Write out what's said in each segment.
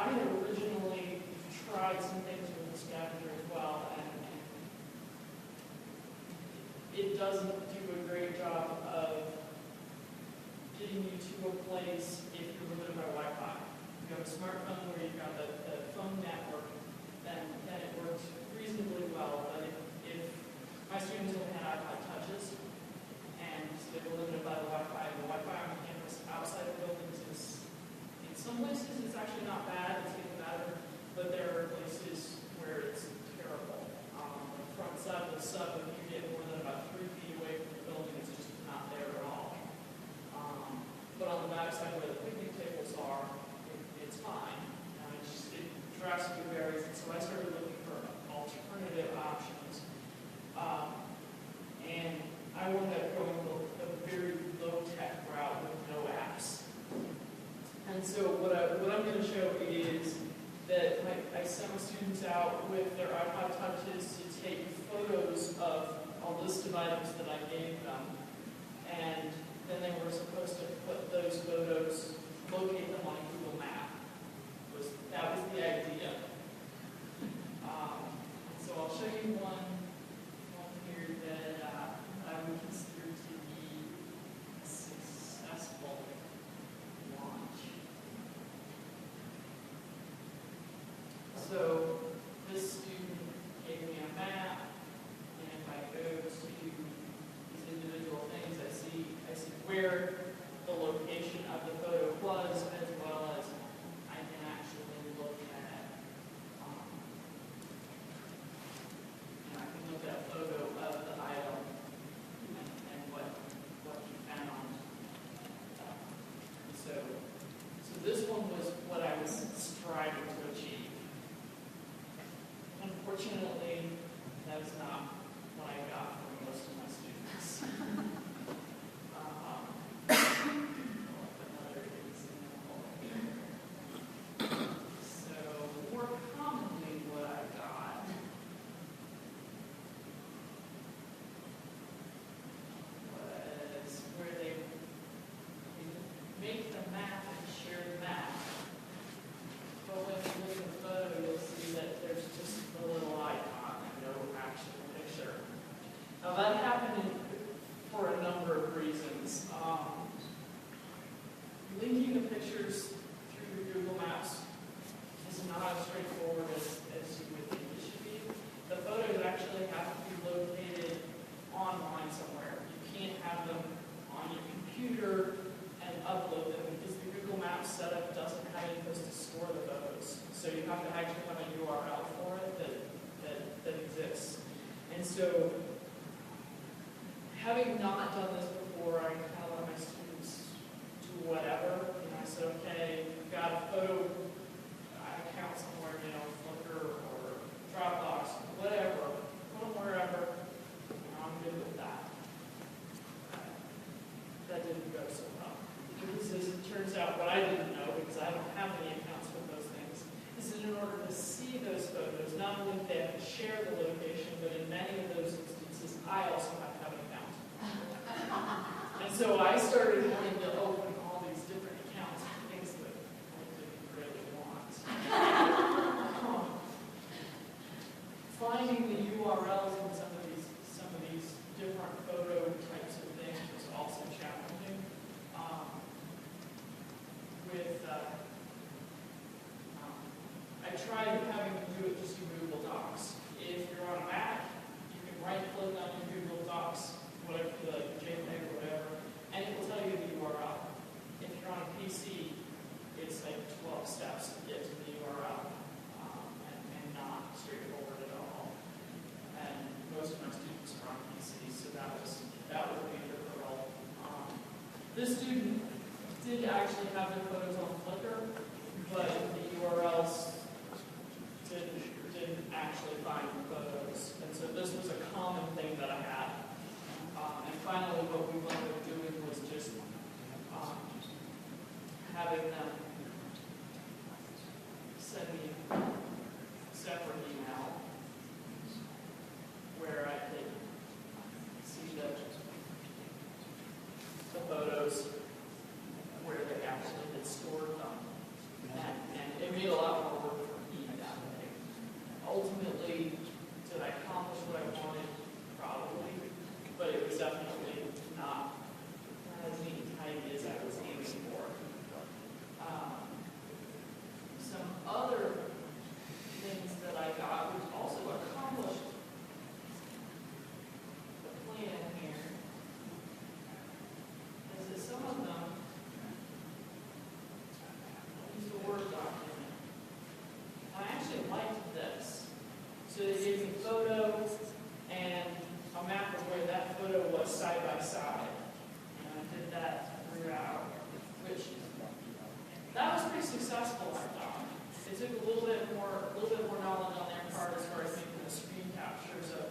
I had originally tried some things with the scavenger as well, and it doesn't do a great job of getting you to a place if you're limited by Wi-Fi. If you have a smartphone where you've got the phone network, then it works reasonably well. But if my students only had iPod touches and they were limited by the Wi-Fi on campus outside of buildings is, in some places it's actually not bad, it's getting better, but there are places where it's terrible. The front side of the sub, if you get more than about 3 feet away from the building, it's just not there at all. But on the back side where the picnic tables are, it's fine. It drastically varies, and so I started looking for alternative options. And I wound up going a very low-tech route with no apps. And so what I'm going to show is that I sent my students out with their iPod touches to take photos of a list of items that I gave them, and then they were supposed to put those photos, locate them on a Google map. That was the idea. So I'll show you one here that I would consider to be a successful launch. So this student gave me a map, and if I go to these individual things, I see where the location of the photo was, as well as I can actually look at, I can look at a photo of the item and what he found. So this one was what I was striving to achieve. Unfortunately, that is not what I got from most of my students. Another example here. So more commonly what I got was where they make the map and share the map. But when you look at the photo, you'll see that there's just a little icon and no actual picture. Now that happened for a number of reasons. Linking the pictures through your Google Maps is not as straightforward as you would think it should be. The photos actually have to be located online somewhere. You can't have them on your computer and upload them because the Google Maps setup doesn't have any place to store the photos. So you have to actually have a URL for it that exists. And so, having not done this before, I kind of let my students do whatever. And I said, okay, you've got a photo account somewhere, Flickr or Dropbox, whatever. Put them wherever. I'm good with that. That didn't go so well. Because as it turns out, what I didn't know, because I don't have any accounts with those things, is that in order to see those photos, not only do they have to share the location, but in many of those instances, I also have to have an account. And so I started wanting to open all these different accounts for things that I didn't really want. Finding the URLs in some of these different photo types of things was also challenging. I tried having to do it just in Google Docs. If you're on a Mac, you can right-click on your Google Docs, whatever, the JPEG or whatever, and it will tell you the URL. If you're on a PC, it's like 12 steps to get to the URL, and not straightforward at all. And most of my students are on PCs, so that was a major hurdle. This student did actually have their photos on Flickr, but the URLs didn't actually find the photos. And so this was a common thing that I had. And finally, what we wound up doing was just having them send me a separate email where I could see the photos where they actually had stored them. And it made a lot little bit more knowledge on their part as far as making the screen captures of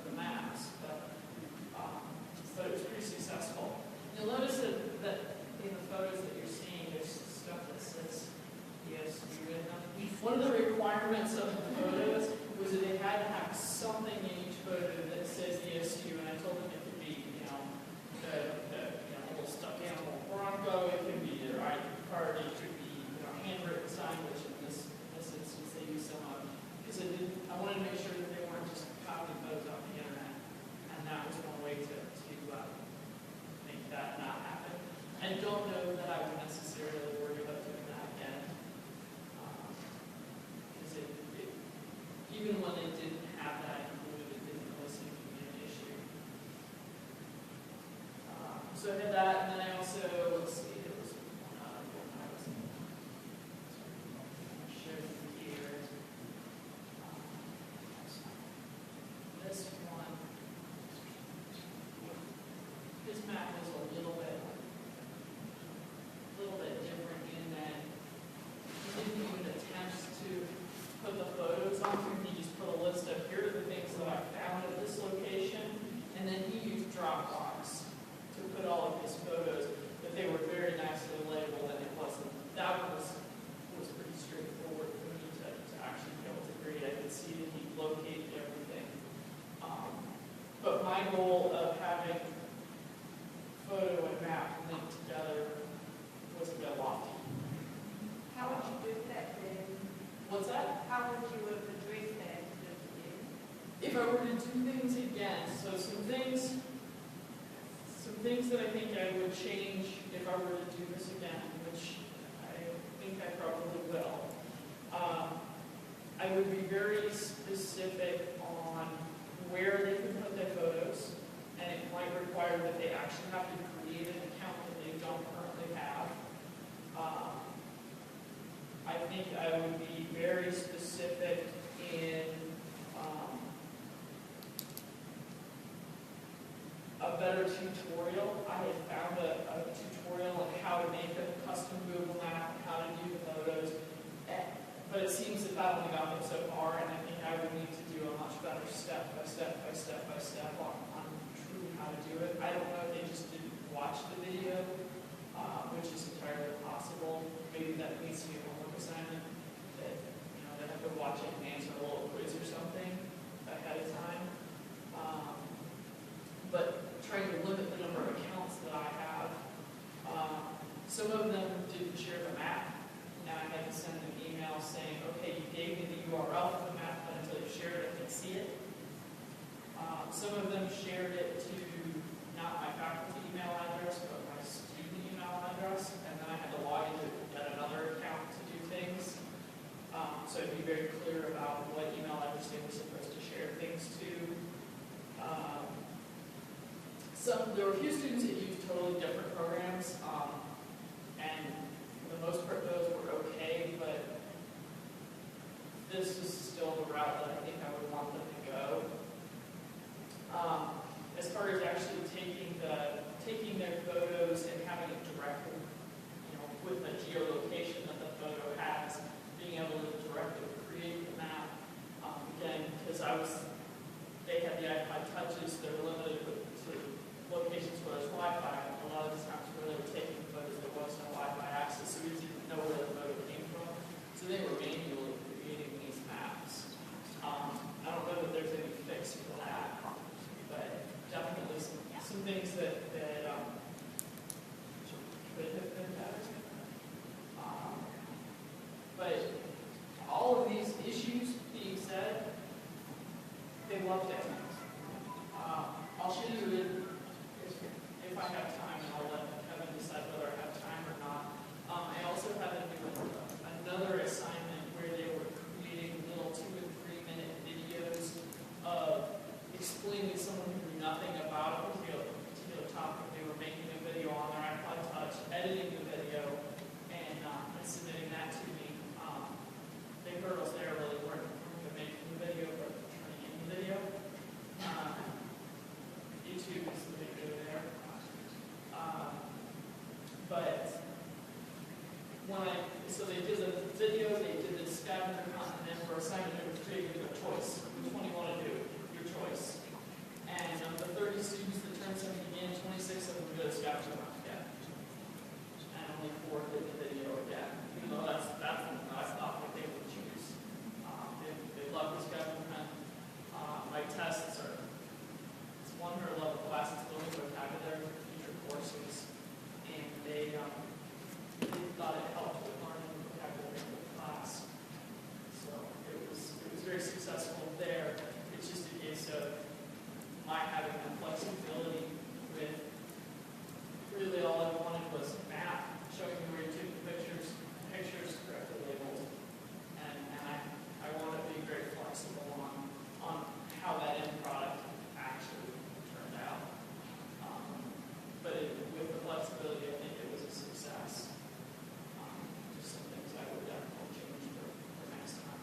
the maps, but it was pretty successful. You'll notice that in the photos that you're seeing, there's stuff that says ESU in them. One of the requirements of the photos was that they had to have something in each photo that says ESU, and I told them it could be, the little stuffed animal Bronco, it could be their ID card, it could be, handwritten sign, which in this instance they use some of, because I wanted to make sure that they weren't just copying photos off the internet, and that was one way to make that not happen. I don't know that I would necessarily worry about doing that again, because even when they didn't have that included, it didn't really seem to be an issue. So I had that, and then I also, let's see, there was one other one I was showing you here. This one, this map was a little bit different in that he didn't even attempt to put the photos on here. He just put a list of here are the things that I found at this location, and then he used Dropbox to put all of his photos, but they were very nicely labeled, and it wasn't. That one was pretty straightforward for me to actually be able to read. I could see that he located everything. But my goal of having photo and map linked together was a bit lofty. How would you do that then? What's that? How would you have addressed that again? If I were to do things again, so some things that I think I would change if I were to do this again, which I think I probably will. I would be very specific on where they can put their photos, and it might require that they actually have to create an account that they don't currently have. I think I would be very specific in a better tutorial. I had found a tutorial on how to make a custom Google map, how to do the photos, but it seems that that only got me so far, and I think I would need to do a much better step by step on truly how to do it. I don't know if they just didn't watch the video, which is entirely possible. Maybe that needs to be a homework assignment that they have to watch it and answer a little quiz or something ahead of time. But trying to limit the number of accounts that I have. Some of them didn't share the map, and I had to send an email saying, okay, you gave me the URL for the map, but until you shared it, I can see it. Some of them shared it to not my faculty email address, but my student email address, and then I had to log into yet another account to do things. So I'd be very clear about what email address they were supposed to share things to. There were a few students that used totally different programs, and for the most part those were okay, but this is still the route that I think I would want them to go. As far as actually taking their photos and having it directly, with the geolocation that the photo has, being able to directly create the map. Again, because they had the iPod touches, they were limited to locations where there's Wi-Fi. A lot of the times where they were taking photos, there was no Wi-Fi access, so we didn't know where the photo came from. So they were manually creating these maps. I don't know that there's any fix for that, but definitely some things that could have been better. But all of these issues being said, they loved it. I'll show you if I have time, and I'll let Kevin decide whether I have time or not. I also had to do another assignment where they were creating little 2 and 3 minute videos of explaining to someone who knew nothing about a particular topic. They were making a video on their iPod Touch, editing the video, and submitting that to me. Big hurdles there really weren't making the video, but turning in the video. YouTube is the big go there. But so they did video, they did the scavenger hunt, and then for assignment, they were creating a choice. Which one you want to do? Your choice. And of the 30 students that turned 17 in, 26 of them did a scavenger hunt again. And only 4 did the video again. Even though that's not what they would choose. They love the scavenger hunt. My tests are, it's 100 level class, it's building vocabulary for future courses. And they thought it helped with learning vocabulary for the class. So it was very successful there. It's just a case of my having that flexibility with really all I wanted was math, showing you where you took the pictures correctly labeled. And I want to be very flexible on how that end product actually turned out. But with the flexibility, I think it was a success. Just some things I would definitely change for next time.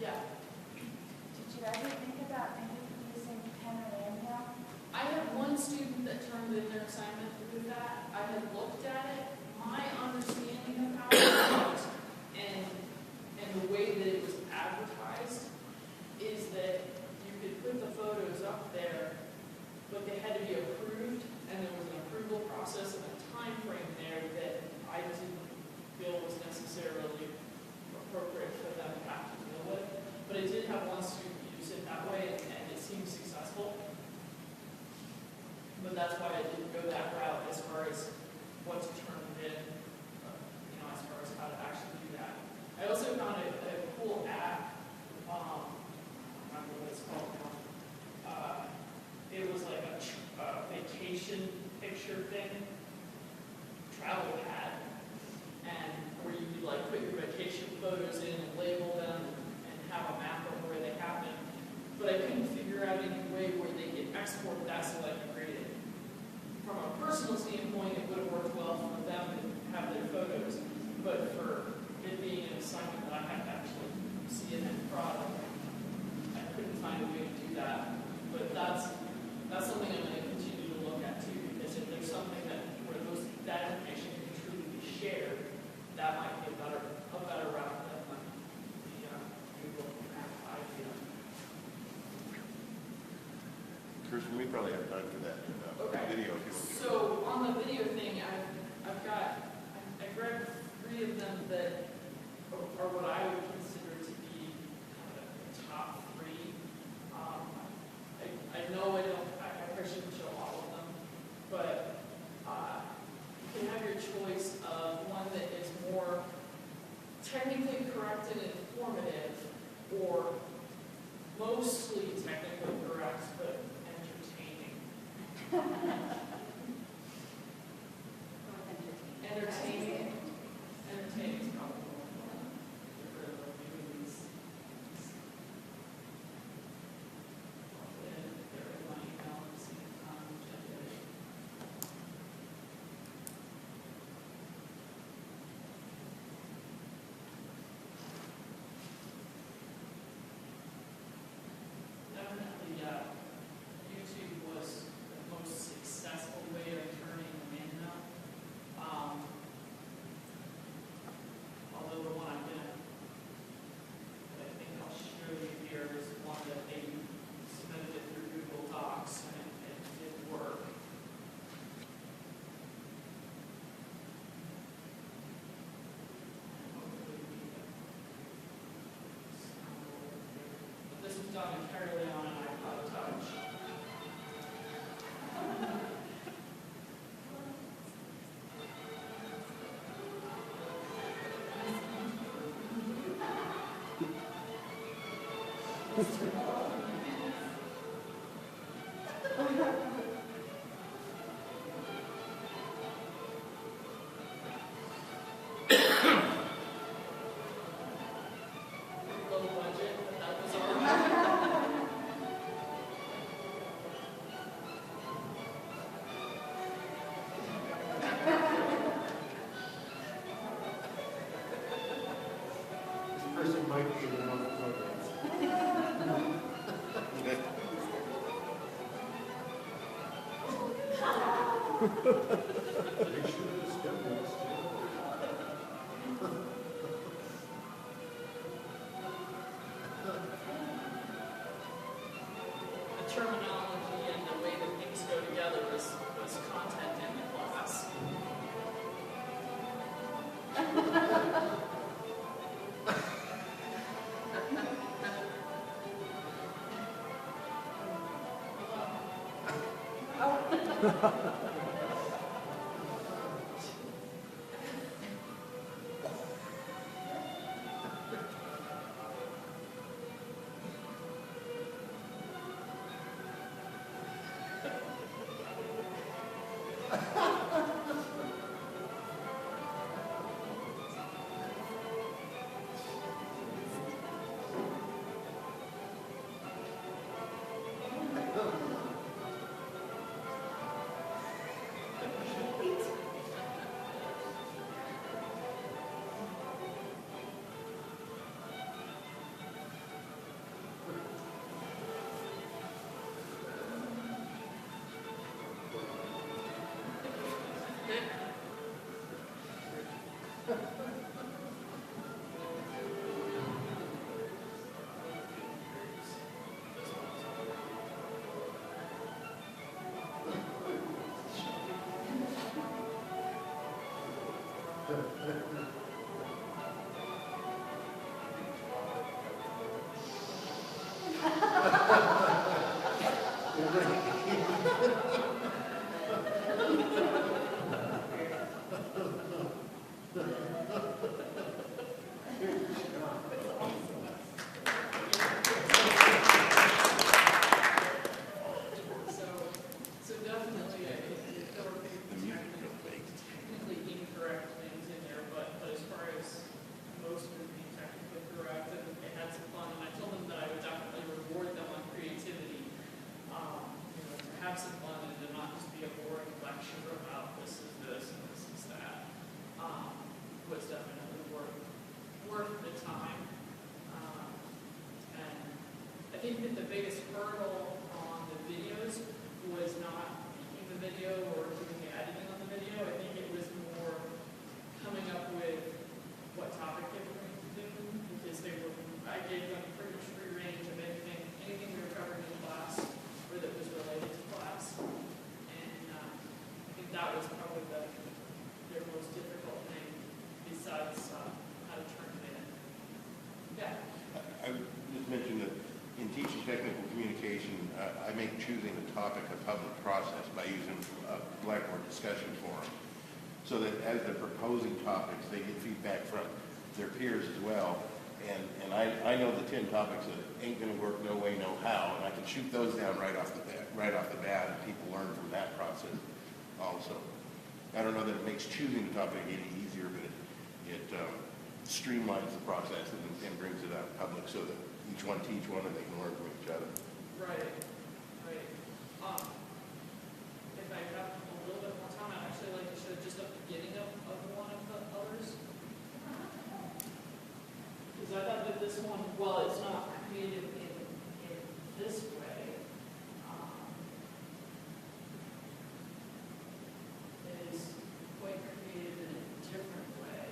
Yeah. Did you ever think about maybe using pen or manual? I had one student that turned in their assignment with that. I had looked at it. My understanding of how it worked and the way that it was advertised is that you could put the photos up there, but they had to be approved, and there was an approval process and a time frame there that I didn't feel was necessarily appropriate for them to have to deal with. But I did have one student use it that way, and it seemed successful. But that's why I didn't go that route as far as what's turned in, as far as how to actually do that. I also found a cool app. I don't remember what it's called now. It was like a vacation picture thing, travel pad, and where you could like put your vacation photos in and label them and have a map of where they happen. But I couldn't figure out any way where they could export that so I could grade it. From a personal standpoint, it would have worked well for them to have their photos, but for it being an assignment that I had to actually see an end product, I couldn't find a way to do that. But that's something I'm going to continue to look at too, because if there's something that information can truly be shared, that might be a better route than the Google Map idea. Kirsten, we probably have time for that Okay. video if you want to. So on the video thing, I grabbed 3 of them that are what I would consider to be kind of the top 3. I know I shouldn't show all of them, but you can have your choice of one that is more technically correct and informative, or mostly technically correct but entertaining. Entertaining is probably more fun. Get rid of the movies. Get rid of my email at the same time, which I did. Definitely, YouTube was the most successful way of turning them in now. Although the one that I think I'll show you here is one that they submitted it through Google Docs, and it did work. This was done entirely on an iPod Touch. Low budget, but that was all right. This person might be in one of the programs. They should have discovered this. So definitely, there were technically incorrect things in there, but as far as most of it being technically correct, and they had some fun, and I told them that I would definitely reward them on creativity, to have some fun and to not just be a boring lecture about this is this and this is that, was definitely worth the time. And I think that the biggest hurdle on the videos was not making the video or doing the editing on the video. I think it was more coming up with what topic they were going to do, because I gave them pretty much free range of anything we were covering in class or that was related to class. And I think that was probably their most difficult thing besides how to turn it in. Yeah. I would just mention that in teaching technical communication, I make choosing a topic a public process by using a Blackboard discussion forum, so that as they're proposing topics, they get feedback from their peers as well. And I know the 10 topics that ain't going to work no way, no how, and I can shoot those down right off the bat, and people learn from that process also. I don't know that it makes choosing the topic any easier, but it streamlines the process and brings it out in public so that each one teach one and they can learn from each other. Right. If I have a little bit more time, I'd actually like to show just a beginning of one of the others. Because I thought that this one, well, it's not created in this way. It is quite created in a different way.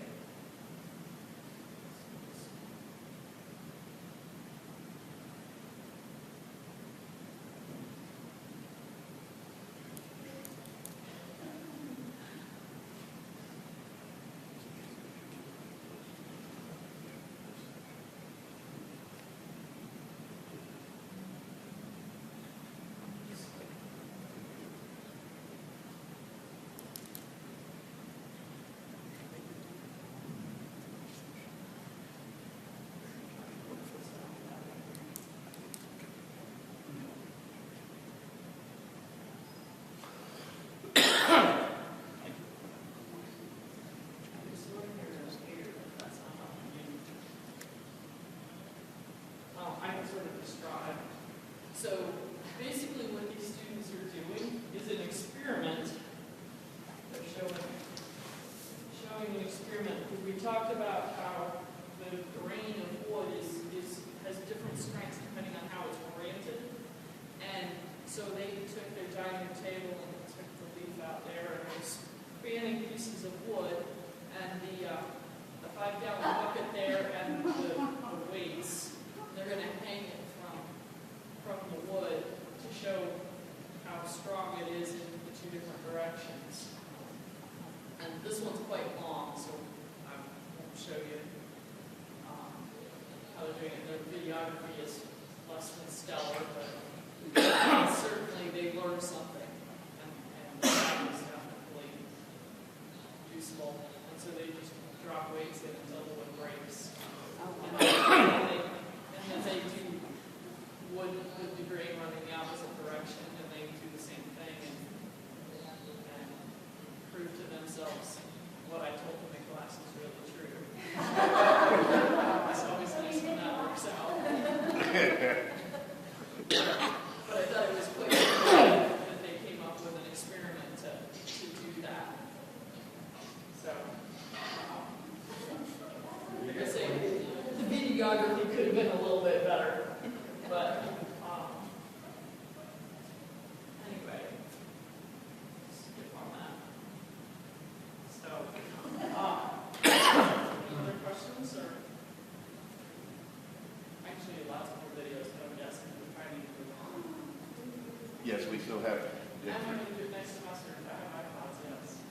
I can sort of describe. So basically what these students are doing is an experiment. They're showing an experiment. We talked about how the grain of wood has different strengths depending on how it's oriented. And so they took their dining table and took the leaf out there and they're spanning pieces of wood and the 5-gallon bucket there and the weights. They're going to hang it from the wood to show how strong it is in the two different directions. And this one's quite long, so I won't show you how they're doing it. Their videography is less than stellar, but certainly they learned something. And useful, and so they just drop weights in until the wood breaks. Oh, And then they do wood debris running the opposite direction, and they do the same thing and prove to themselves what I told them in class is really true. It's always nice when that works out. But I thought it was quite interesting that they came up with an experiment to do that. So, like I say, the videography could have been a little bit better, but anyway, skip on that. So, any other questions or? Actually, lots more videos, but I'm guessing we're trying to move on. Yes, we still have. I'm going to do it next semester if I have my thoughts, yes.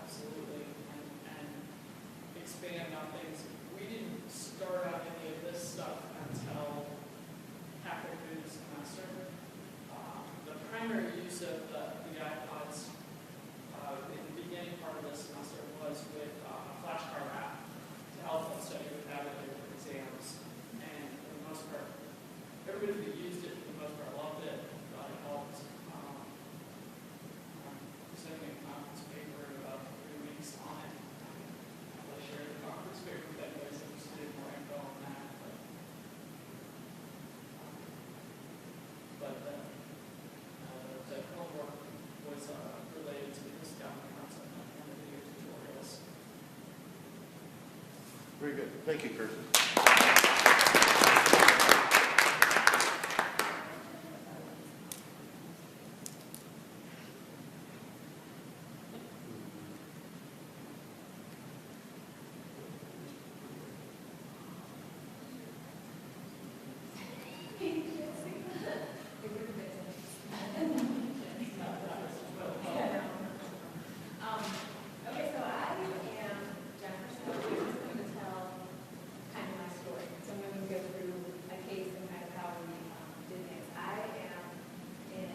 Absolutely. And expand on things. We didn't start out any of this stuff until halfway through the semester. The primary use of the iPods in the beginning part of the semester was with a flashcard app to help them study vocabulary for exams. And for the most part, everybody who used it for the most part loved it. Thought it helped. Presenting a conference paper in about 3 weeks on it. I'll share the conference paper with anyone who's interested in more info on that. But the homework was related to this down concept and the video tutorials. Very good. Thank you, Kirsten. Okay, so I am Jennifer Snow. I'm just going to tell kind of my story. So I'm going to go through a case and kind of how we did things. I am in.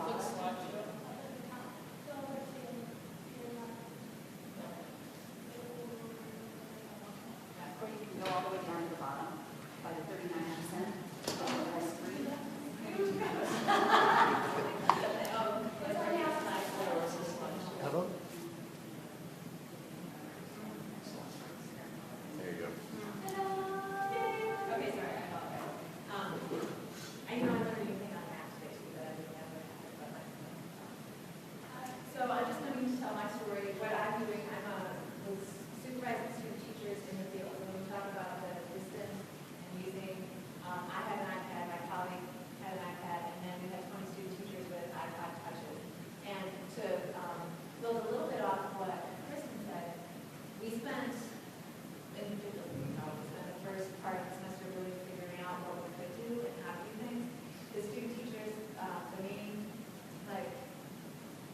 Quick slideshow. Or you can go all the way down to the bottom by the 39%. Hello? There you go. Okay, sorry, I apologize. I know I'm learning anything on math today, too, but I didn't have it. So I'm just going to tell my story. What I'm doing, was supervising student teachers in the field. When we talk about the distance and using, I had an iPad, my colleague had an iPad, and then we had 20 student teachers with iPod touches. And to build a little bit off of what Kristen said, we spent, in particular, we spent the first part of the semester really figuring out what we could do and how to do things. The student teachers, the main,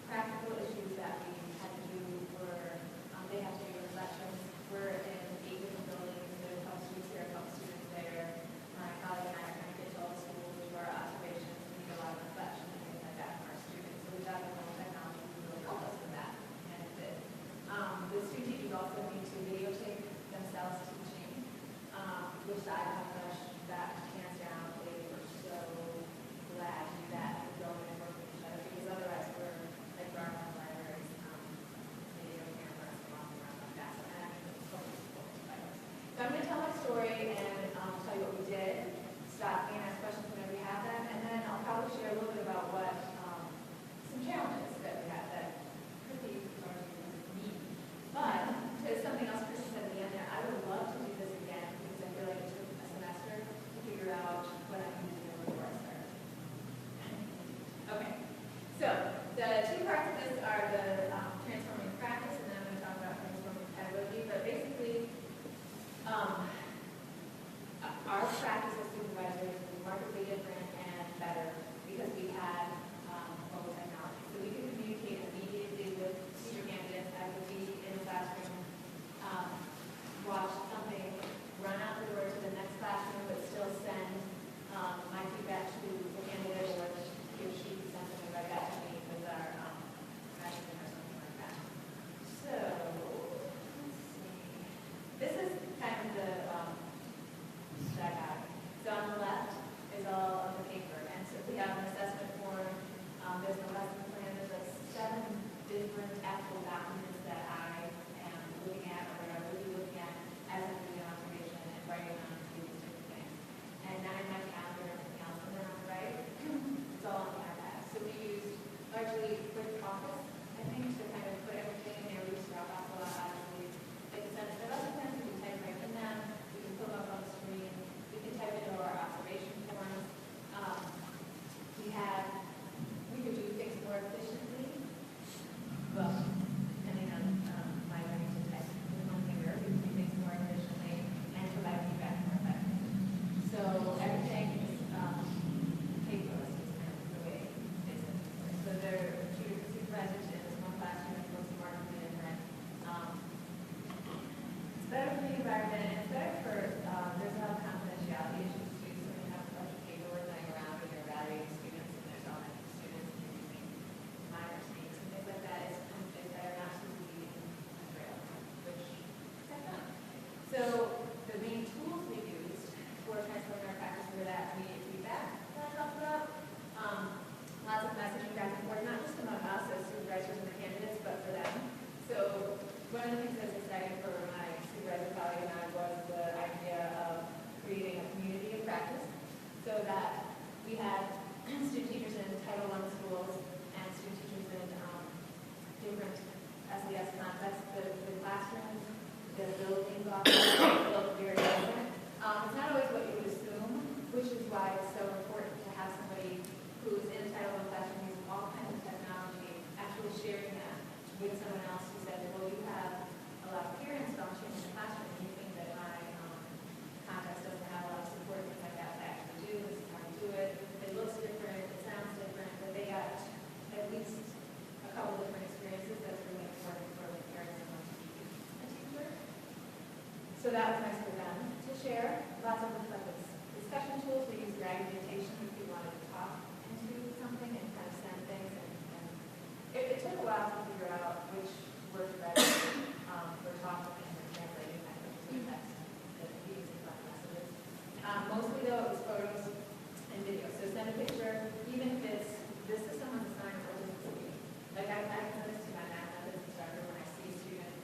practical issues that we had to do were, they had to do reflections. We're in 8 different buildings, there's a couple students here, a couple students there. My colleague and I are trying to get to all the schools, do our observations, and do a lot of reflection and things like that from our students. So we thought the whole technology would really help us with that, and it did. The student teachers also need to videotape themselves teaching, which I accomplished that hands down. They were so glad to do that, to go and work with each other, because otherwise we're like our own libraries, video cameras, walking around like that. So I actually was totally supported by us. So I'm going to tell my story and tell you what we did, stop and ask questions whenever you have them, and then I'll probably share a little bit about what some challenges that we had that could be largely me. But to something else Kristen said at the end there, I would love to do this again because I feel like it took a semester to figure out what I need to do before I start. Okay, so the 2 parts of this are the transforming practice, and then I'm going to talk about transforming pedagogy. But basically, really quick office, I think, to kind of put everything in there, we just drop off a lot, obviously. Like the sense that other things, we can type right in them, we can put them up on the screen, we can type into our observation forms. We could do things more efficiently, well, depending on my learning to type with one finger, we can do things more efficiently and provide feedback more effectively. So everything is paperless is kind of the way it's in. So there are two supervisors in this one classroom, it looks markedly different. It's better for the environment, and it's better for, there's a lot of confidentiality issues too, so when you have a bunch of paperwork lying around and you're evaluating students, and there's all many students using minor mistakes and things like that, it's better not to be in a trail, which I've done. So the main tools we used for transforming our practice were that immediate feedback that I talked about, lots of messaging back and forth, not just among us as supervisors and the candidates, but for them. So one of the things that's exciting for my supervisor colleague and I was the idea of creating a community of practice so that we had student teachers in Title I schools and student teachers in different SES contexts. The classrooms, the buildings often look very different. It's not always what you would assume, which is why it's so important to have somebody who's in a Title I classroom using all kinds of technology, actually sharing that with someone else who says, well, you have a lot of parents functioning in the classroom, and you think that my context doesn't have a lot of support, things like that to actually do. This is how we do it. It looks different, it sounds different, but they got at least a couple different experiences that's really important for the parents and want to be a teacher. So that was nice for them to share. Lots of reflective discussion tools. We use fragmentation if you wanted to talk into something and kind of send things. And it took a while to figure out which words better for talking and translating kind of to text that we use in fun messages. Mostly though it was photos and videos. So send a picture, even if it's this is someone's assignment or this is me. Like I send this to my math methods instructor when I see a student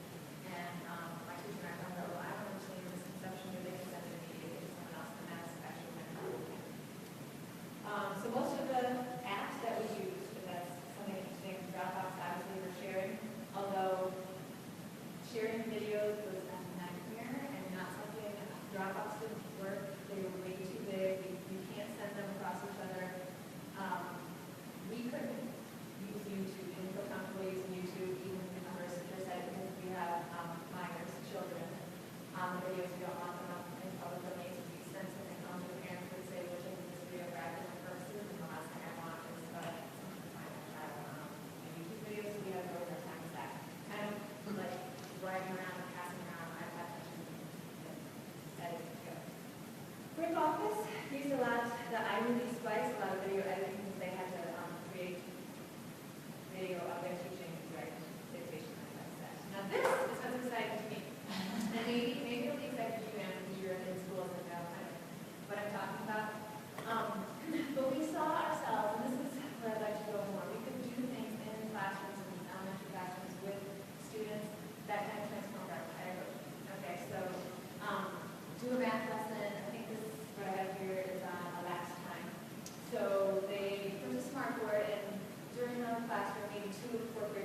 and my teacher and I go, well, I don't understand your misconception, or they can send it immediately to someone else, and that's actually kind of cool. So most of the apps that we use, but that's something interesting, Dropbox obviously for sharing, although sharing videos was a nightmare and not something Dropbox didn't work. They were way too big. You can't send them across each other. We couldn't use YouTube. Didn't feel comfortable using YouTube even under a secure site because we have minors, children. The videos, we don't want them up in public domain to be sent something home to the parents would say, we're taking this video for academic purposes, and the last thing I want is something to find my child in YouTube videos, so we have to go over time with that. Kind of like riding around and passing around iPad touches and editing together. Brick Office used a lot, the iMovie Splice, a lot of video editing because they had to create video of their teaching, direct dictation, and like that. Now this is what's exciting to me. And maybe it'll be exciting to you because you're in schools and know kind of what I'm talking about. But we saw ourselves, and this is where I'd like to go more, we could do things in classrooms and elementary classrooms with students that kind of transform our pedagogy. Okay, so do a math lesson. I think this is what I have here is a last time. So they put a smart board, and during the classroom, maybe 2 or 4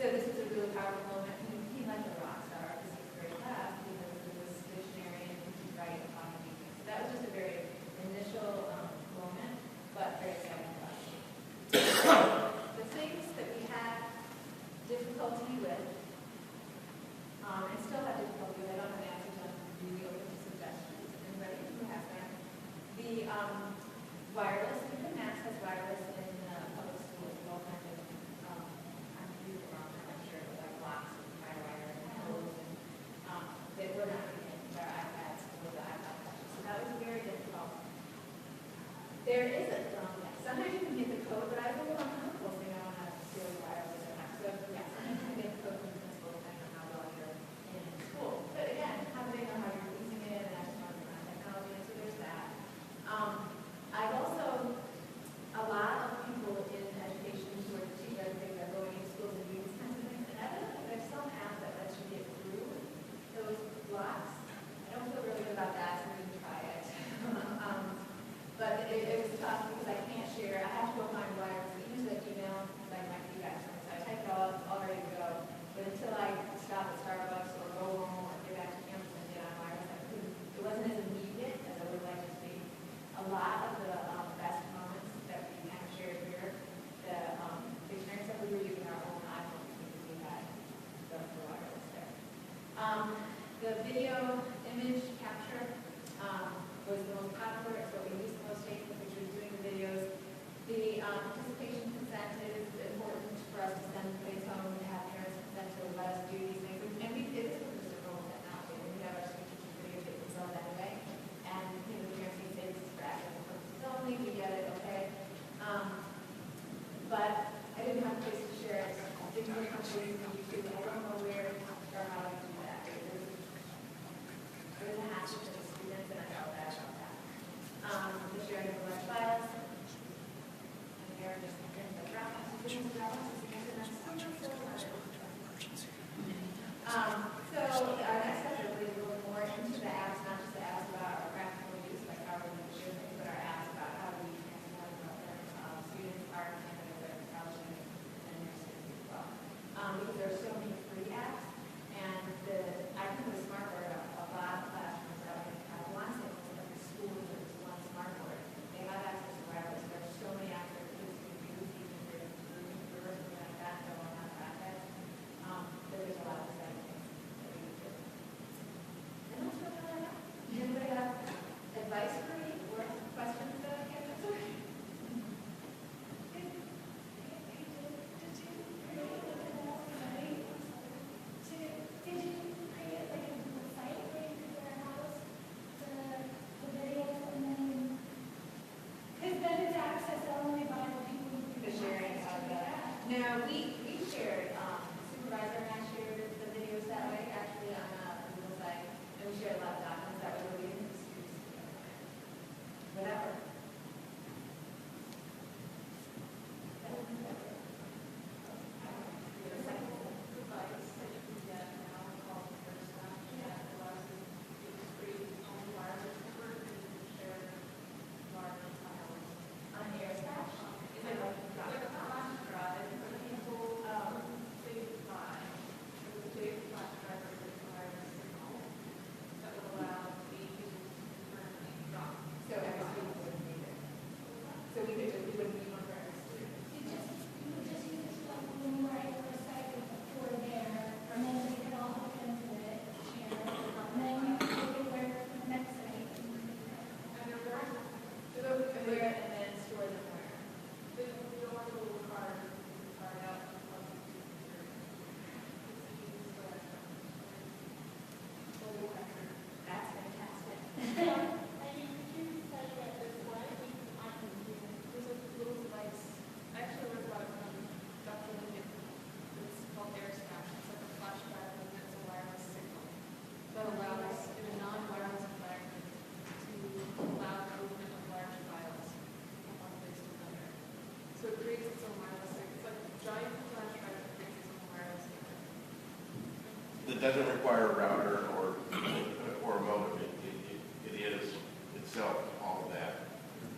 So this is a really powerful moment. He like a rock star this is grade class because he was visionary and he could write a lot of things. So that was just a very initial moment, but very exciting for us. The things that we had difficulty with, and still have difficulty with, I don't have answers on, really open to suggestions. Anybody who has that? The wireless, even Max has wireless in public schools, all kinds of, I'm using the wrong term, I'm sure, but like blocks and firewire and codes and, that we're not getting with our iPads or the iPod touches. So that was very difficult. There is a, sometimes you can get the code, but I have a little uncomfortable saying I don't have to deal with wireless or not. So yeah, sometimes you can get the code from the principal depending on how well you're in school. But again, how do they know how you're using it and I just want to learn technology, and so there's that. I've also, a lot of people in education who are teachers, they are going into schools and doing these kinds of things, and evidently there's some app that lets you get through those blocks. I don't feel really good about that, so we can try it. But it was tough because I can't share. I have to go find wires. I use the email because I might do that. So I type it all ready to go. But until I stop at Starbucks or go home or get back to campus and get on wires, I couldn't. It wasn't as immediate as I would like it to be. A lot of the best moments that we kind of shared here, the experience that we were using our own iPhones because we had the wireless there. The video image capture was the most popular. It's what we used the most, taking the pictures, doing the videos. The participation consent is important for us to send things home and have parents consent to let us do these things. And we did this with just a normal technology. We have our speakers and videotape themselves anyway. And the parents can say this is for academic purposes only. We get it, okay? But I didn't have a place to share it. I didn't look up ways on YouTube. I don't know where or how to do that. There's a hatch for the students, and I felt bad about that. The sharing of large files, and there are just things like Dropbox, and so our next step is really a little more into the apps, not just the apps about our practical use, like how we share things, but our apps about how we about them. Students are kind of their college and their students as well. Because there are so many free apps, and I think the smart board, a lot of classrooms that I want to say most of the schools that there's one smart board, they have access to wireless. There are so many apps that kids can use, even if they're or something like that, don't want to have that. There's a lot of exciting things that we can do. And that's what I have. Does anybody have advice for me or questions that I can answer? No, we shared, supervisor and I shared the videos that way, actually on the Google site, and we shared a lot of documents that way, we didn't use whatever. That doesn't require a router or a modem. It is itself all of that.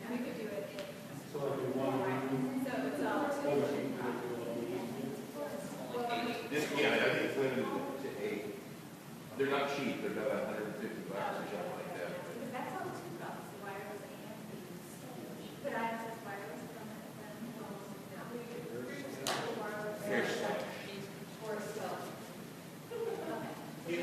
And we could do it in. So like in one meeting, So it's all. or like you could do it all meeting. Well, They're not cheap, they're about $150 or something like